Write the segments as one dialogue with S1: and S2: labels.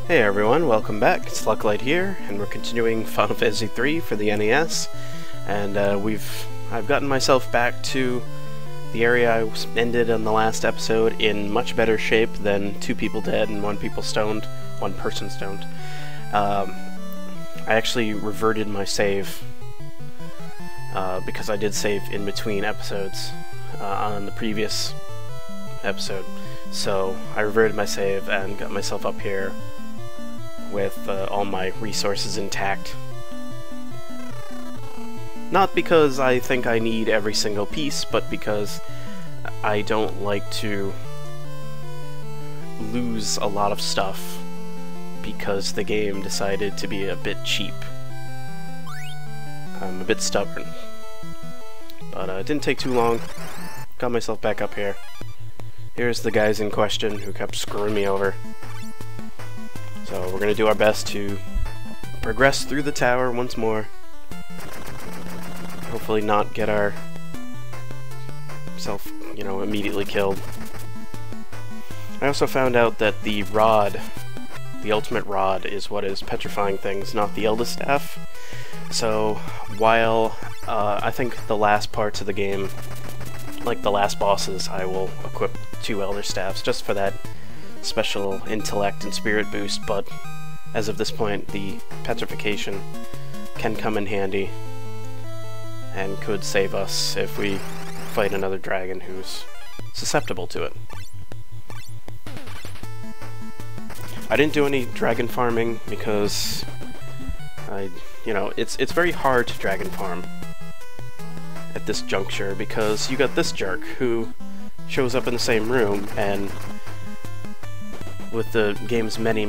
S1: Hey everyone, welcome back. It's Slug here, and we're continuing Final Fantasy III for the NES. And I've gotten myself back to the area I ended in the last episode in much better shape than 2 people dead and 1 person stoned. I actually reverted my save because I did save in between episodes on the previous episode. So I reverted my save and got myself up here with all my resources intact. Not because I think I need every single piece, but because I don't like to lose a lot of stuff because the game decided to be a bit cheap. I'm a bit stubborn. But it didn't take too long. Got myself back up here. Here's the guys in question who kept screwing me over. So we're going to do our best to progress through the tower once more. Hopefully not get ourselves, immediately killed. I also found out that the rod, the ultimate rod, is what is petrifying things, not the Elder Staff. So while I think the last parts of the game, like the last bosses, I will equip 2 Elder Staffs just for that special intellect and spirit boost, but as of this point the petrification can come in handy and could save us if we fight another dragon who's susceptible to it. I didn't do any dragon farming because it's very hard to dragon farm at this juncture because you got this jerk who shows up in the same room, and with the game's many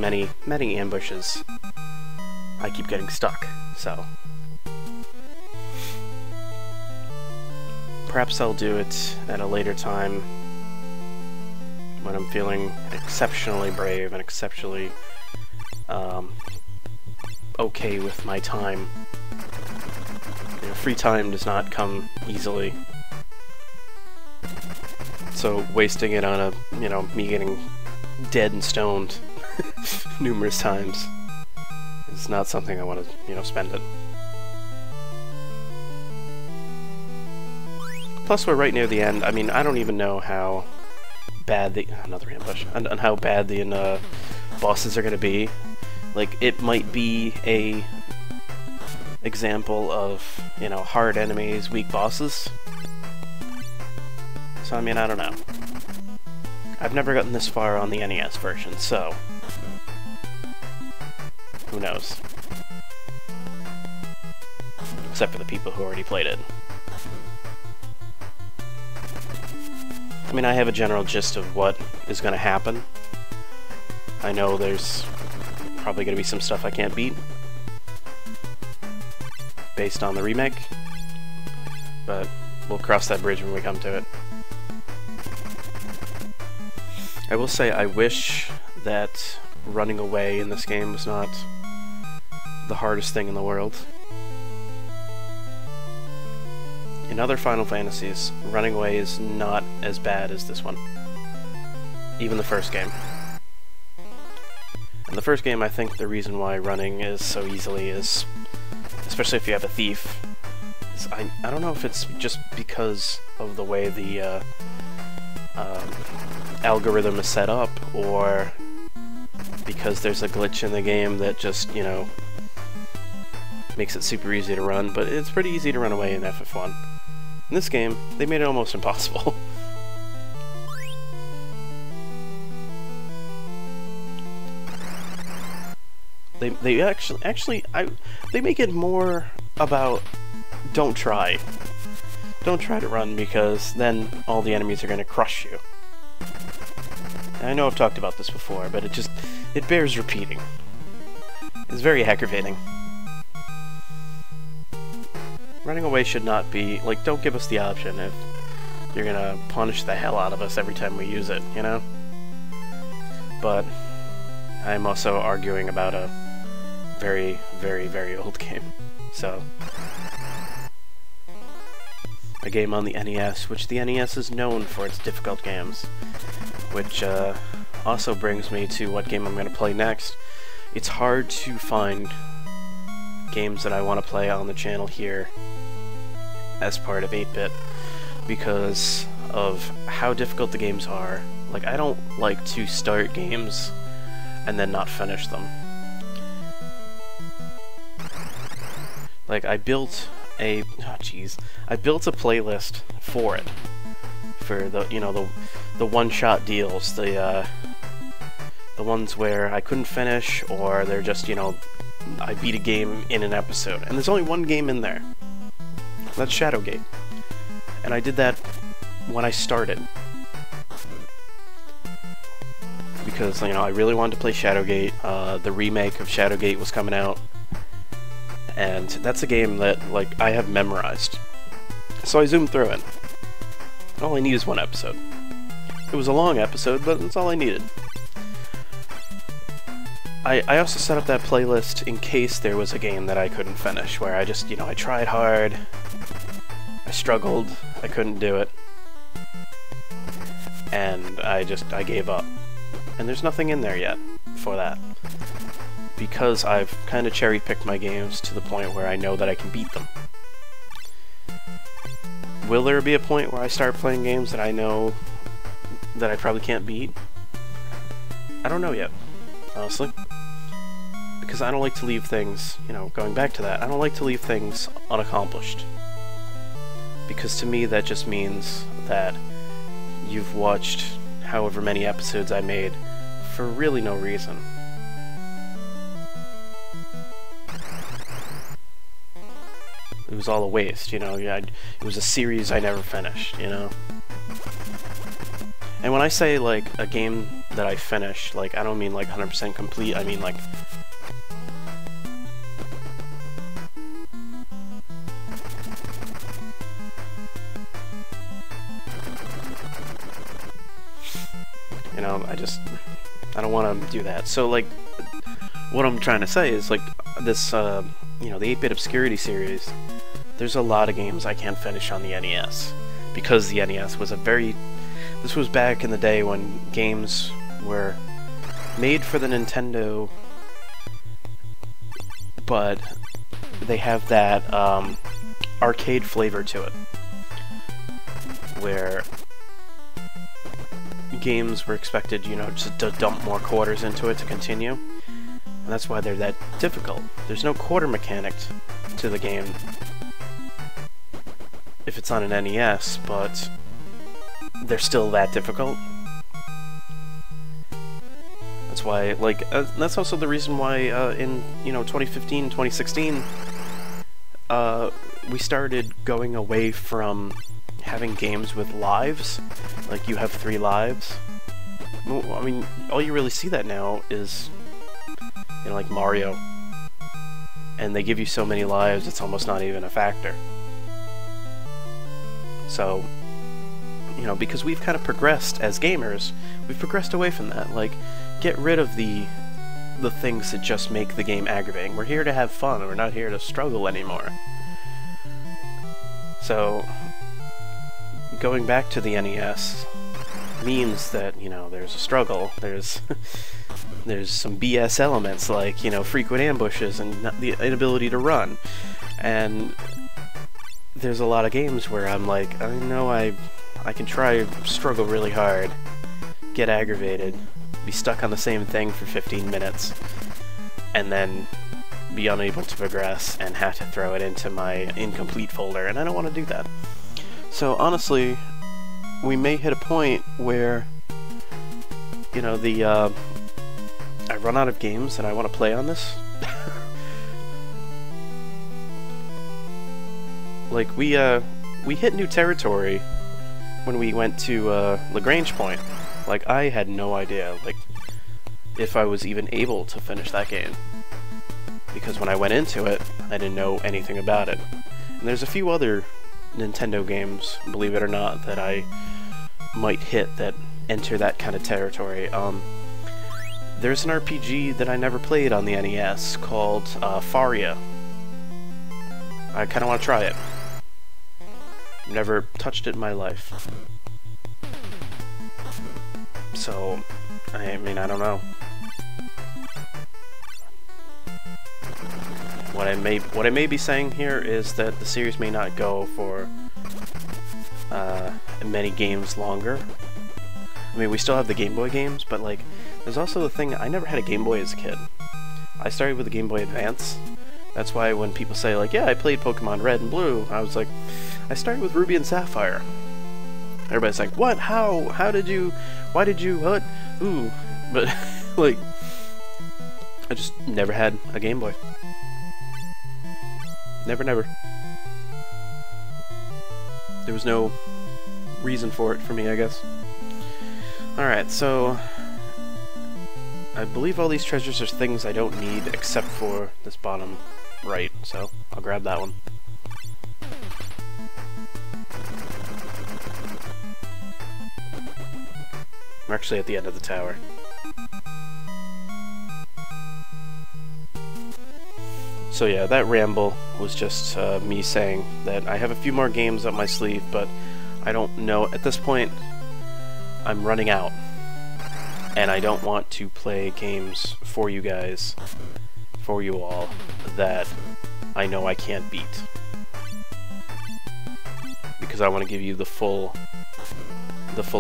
S1: ambushes, I keep getting stuck, so perhaps I'll do it at a later time when I'm feeling exceptionally brave and exceptionally okay with my time. Free time does not come easily, so wasting it on me getting dead and stoned numerous times is not something I want to, spend it. Plus, we're right near the end. I mean, I don't even know how bad another ambush, and how bad the bosses are going to be. Like, it might be a example of, hard enemies, weak bosses. So, I mean, I don't know. I've never gotten this far on the NES version, so who knows? Except for the people who already played it. I mean, I have a general gist of what is going to happen. I know there's probably going to be some stuff I can't beat based on the remake, but we'll cross that bridge when we come to it. I will say I wish that running away in this game was not the hardest thing in the world. In other Final Fantasies, running away is not as bad as this one. Even the first game. In the first game, I think the reason why running is so easily is, especially if you have a thief, is I don't know if it's just because of the way the algorithm is set up, or because there's a glitch in the game that just, makes it super easy to run, but it's pretty easy to run away in FF1. In this game, they made it almost impossible. They they make it more about don't try to run, because then all the enemies are going to crush you. I know I've talked about this before, but it bears repeating. It's very aggravating. Running away should not be, like, don't give us the option if you're gonna punish the hell out of us every time we use it, But I'm also arguing about a very old game, so a game on the NES, which the NES is known for its difficult games. Which also brings me to what game I'm going to play next. it's hard to find games that I want to play on the channel here as part of 8-bit because of how difficult the games are. Like, I don't like to start games and then not finish them. Like, I built a playlist for it, for the, you know, the one-shot deals, the ones where I couldn't finish, or they're just, you know, I beat a game in an episode, and there's only one game in there. That's Shadowgate, and I did that when I started because, you know, I really wanted to play Shadowgate. The remake of Shadowgate was coming out, and that's a game that, like, I have memorized. So I zoomed through it. All I need is one episode. It was a long episode, but that's all I needed. I also set up that playlist in case there was a game that I couldn't finish, where I just, you know, I tried hard, I struggled, I couldn't do it, and I gave up. And there's nothing in there yet for that, because I've kind of cherry-picked my games to the point where I know that I can beat them. Will there be a point where I start playing games that I know that I probably can't beat? I don't know yet, honestly. Because I don't like to leave things, you know, going back to that, I don't like to leave things unaccomplished. Because to me that just means that you've watched however many episodes I made for really no reason. It was all a waste, you know. It was a series I never finished, you know. And when I say, like, a game that I finished, like, I don't mean, like, 100% complete, I mean, like, you know, I don't want to do that. So, like, what I'm trying to say is, like, this, you know, the 8-bit Obscurity series, there's a lot of games I can't finish on the NES, because the NES was this was back in the day when games were made for the Nintendo, but they have that, arcade flavor to it, where games were expected, you know, just to dump more quarters into it to continue. And that's why they're that difficult. There's no quarter mechanic to the game if it's on an NES, but they're still that difficult. That's why, like, that's also the reason why in, you know, 2015, 2016, we started going away from having games with lives, like you have 3 lives. Well, I mean, all you really see that now is, you know, like Mario, and they give you so many lives it's almost not even a factor. So, you know, because we've kind of progressed as gamers, we've progressed away from that. Like, get rid of the things that just make the game aggravating. We're here to have fun, we're not here to struggle anymore. So, going back to the NES means that, you know, there's a struggle, there's some BS elements, like, you know, frequent ambushes and the inability to run, and there's a lot of games where I'm like, I know I can struggle really hard, get aggravated, be stuck on the same thing for 15 minutes, and then be unable to progress and have to throw it into my incomplete folder, and I don't want to do that. So honestly, we may hit a point where, you know, I run out of games that I want to play on this. Like, we hit new territory when we went to Lagrange Point. Like, I had no idea, like, if I was even able to finish that game, because when I went into it, I didn't know anything about it. And there's a few other Nintendo games, believe it or not, that I might hit that enter that kind of territory. There's an RPG that I never played on the NES called Faria. I kind of want to try it. Never touched it in my life. So, I mean, I don't know. what I may be saying here is that the series may not go for many games longer. I mean, we still have the Game Boy games, but like, there's also the thing, I never had a Game Boy as a kid. I started with the Game Boy Advance. That's why when people say like, yeah, I played Pokemon Red and Blue, I was like, I started with Ruby and Sapphire. Everybody's like, what? How? How did you? Why did you? What? Ooh. But, like, I just never had a Game Boy. Never, never. There was no reason for it for me, I guess. Alright, so I believe all these treasures are things I don't need except for this bottom right, so I'll grab that one. I'm actually at the end of the tower. So yeah, that ramble was just me saying that I have a few more games up my sleeve, but I don't know. At this point, I'm running out. And I don't want to play games for you guys, for you all, that I know I can't beat. Because I want to give you the full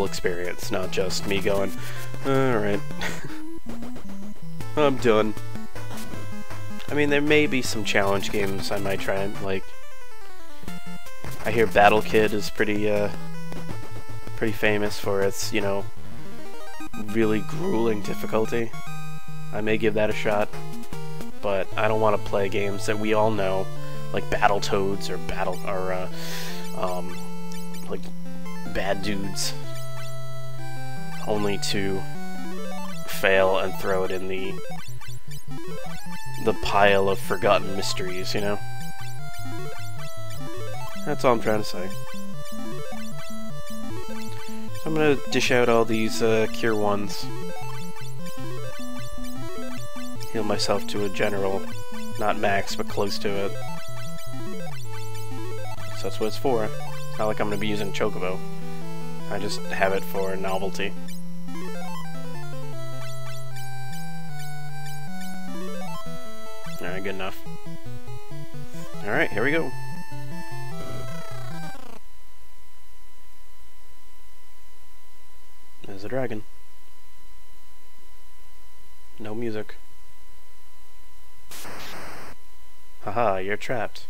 S1: experience, not just me going, alright, I'm done. I mean, there may be some challenge games I might try and, like, I hear Battle Kid is pretty famous for its, you know, really grueling difficulty. I may give that a shot, but I don't want to play games that we all know, like Battletoads or like Bad Dudes, only to fail and throw it in the pile of forgotten mysteries, you know? That's all I'm trying to say. So I'm gonna dish out all these Cure 1s. Heal myself to a general, not max, but close to it. So that's what it's for. It's not like I'm gonna be using Chocobo. I just have it for novelty. Alright, good enough. Alright, here we go. There's a dragon. No music. Haha, you're trapped.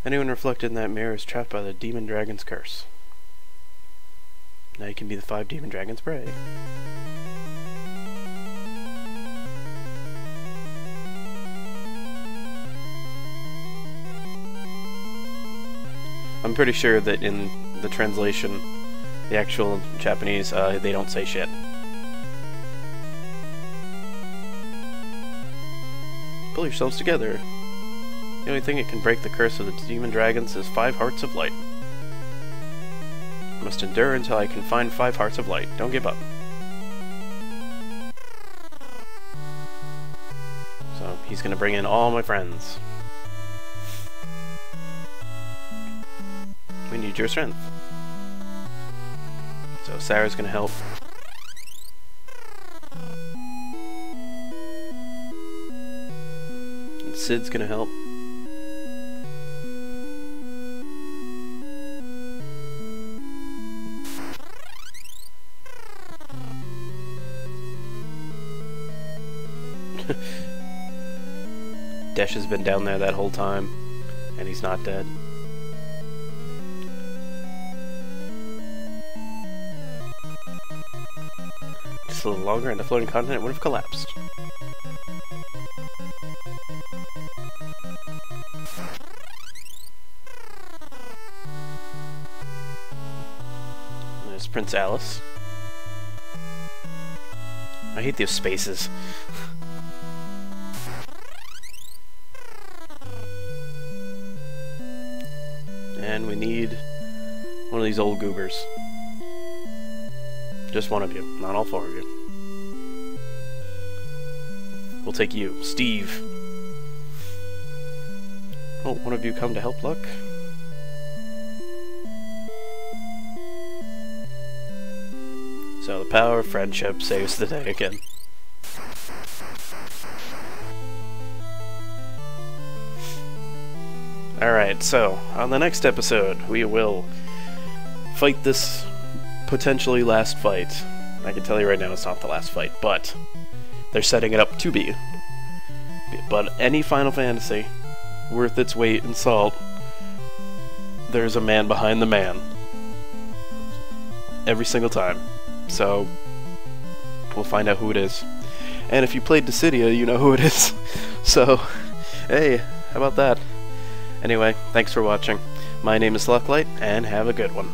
S1: Anyone reflected in that mirror is trapped by the demon dragon's curse. Now you can be the 5 demon dragons' prey. I'm pretty sure that in the translation, the actual Japanese, they don't say shit. Pull yourselves together. The only thing that can break the curse of the demon dragons is 5 hearts of light. I must endure until I can find 5 hearts of light. Don't give up. So, he's gonna bring in all my friends. We need your strength. So Sarah's gonna help. And Sid's gonna help. Desh has been down there that whole time, and he's not dead. Just a little longer and the floating continent would have collapsed. There's Prince Alice. I hate those spaces. And we need one of these old goobers. Just one of you, not all 4 of you. We'll take you, Steve. Oh, one of you come to help Luck? So the power of friendship saves the day again. Alright, so, on the next episode, we will fight this potentially last fight. I can tell you right now it's not the last fight, but they're setting it up to be. But any Final Fantasy worth its weight in salt, there's a man behind the man. Every single time. So, we'll find out who it is. And if you played Dissidia, you know who it is. So, hey, how about that? Anyway, thanks for watching. My name is Lucklight, and have a good one.